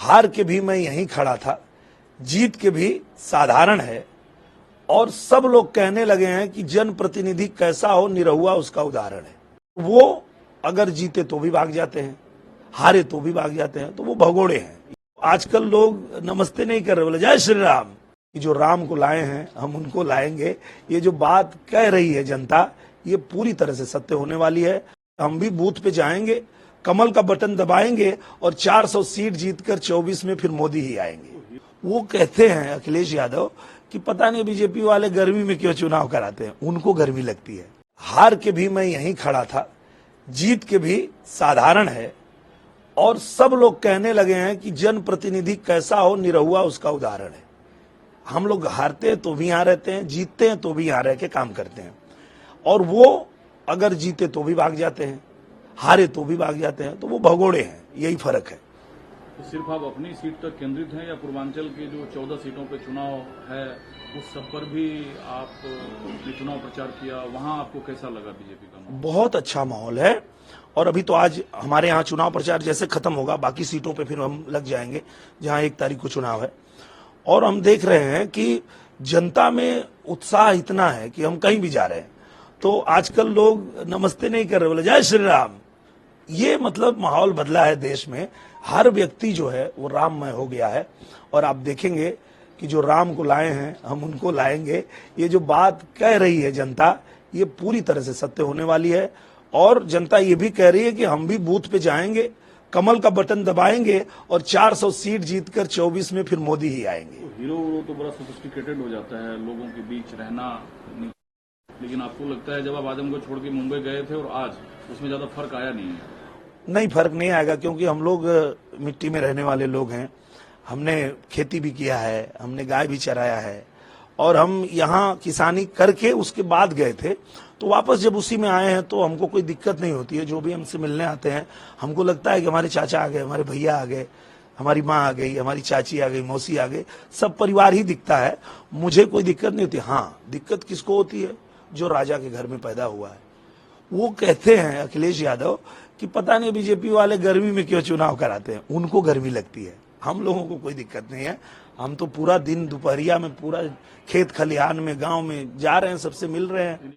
हार के भी मैं यहीं खड़ा था, जीत के भी साधारण है। और सब लोग कहने लगे हैं कि जनप्रतिनिधि कैसा हो, निरहुआ उसका उदाहरण है। वो अगर जीते तो भी भाग जाते हैं, हारे तो भी भाग जाते हैं, तो वो भगोड़े हैं। आजकल लोग नमस्ते नहीं कर रहे, बोले जय श्री राम। जो राम को लाए हैं हम उनको लाएंगे, ये जो बात कह रही है जनता, ये पूरी तरह से सत्य होने वाली है। हम भी बूथ पे जाएंगे, कमल का बटन दबाएंगे और 400 सीट जीतकर 24 में फिर मोदी ही आएंगे। वो कहते हैं अखिलेश यादव कि पता नहीं बीजेपी वाले गर्मी में क्यों चुनाव कराते हैं, उनको गर्मी लगती है। हार के भी मैं यहीं खड़ा था, जीत के भी साधारण है। और सब लोग कहने लगे हैं कि जनप्रतिनिधि कैसा हो, निरहुआ उसका उदाहरण है। हम लोग हारते हैं तो भी यहां रहते हैं, जीतते हैं तो भी यहां रह के काम करते हैं। और वो अगर जीते तो भी भाग जाते हैं, हारे तो भी भाग जाते हैं, तो वो भगोड़े हैं। यही फर्क है। तो सिर्फ आप अपनी सीट तक केंद्रित हैं या पूर्वांचल की जो 14 सीटों पे चुनाव है उस सब पर भी आप चुनाव प्रचार किया, वहां आपको कैसा लगा बीजेपी का माहौल? बहुत अच्छा माहौल है। और अभी तो आज हमारे यहाँ चुनाव प्रचार जैसे खत्म होगा, बाकी सीटों पे फिर हम लग जाएंगे जहां 1 तारीख को चुनाव है। और हम देख रहे हैं कि जनता में उत्साह इतना है कि हम कहीं भी जा रहे हैं तो आजकल लोग नमस्ते नहीं कर रहे, बोले जय श्री राम। ये मतलब माहौल बदला है देश में। हर व्यक्ति जो है वो राममय हो गया है। और आप देखेंगे कि जो राम को लाए हैं हम उनको लाएंगे, ये जो बात कह रही है जनता, ये पूरी तरह से सत्य होने वाली है। और जनता ये भी कह रही है कि हम भी बूथ पे जाएंगे, कमल का बटन दबाएंगे और 400 सीट जीतकर 24 में फिर मोदी ही आएंगे। हीरो तो बड़ा सोफिस्टिकेटेड हो जाता है, लोगों के बीच रहना, लेकिन आपको लगता है जब आप आजमगढ़ छोड़ के मुंबई गए थे और आज, उसमें ज्यादा फर्क आया नहीं है? नहीं, फर्क नहीं आएगा, क्योंकि हम लोग मिट्टी में रहने वाले लोग हैं। हमने खेती भी किया है, हमने गाय भी चराया है। और हम यहाँ किसानी करके उसके बाद गए थे, तो वापस जब उसी में आए हैं तो हमको कोई दिक्कत नहीं होती है। जो भी हमसे मिलने आते हैं, हमको लगता है कि हमारे चाचा आ गए, हमारे भैया आ गए, हमारी माँ आ गई, हमारी चाची आ गई, मौसी आ गई, सब परिवार ही दिखता है। मुझे कोई दिक्कत नहीं होती। हाँ, दिक्कत किसको होती है? जो राजा के घर में पैदा हुआ है। वो कहते हैं अखिलेश यादव कि पता नहीं बीजेपी वाले गर्मी में क्यों चुनाव कराते हैं, उनको गर्मी लगती है। हम लोगों को कोई दिक्कत नहीं है। हम तो पूरा दिन दोपहरिया में पूरा खेत खलिहान में, गांव में जा रहे हैं, सबसे मिल रहे हैं।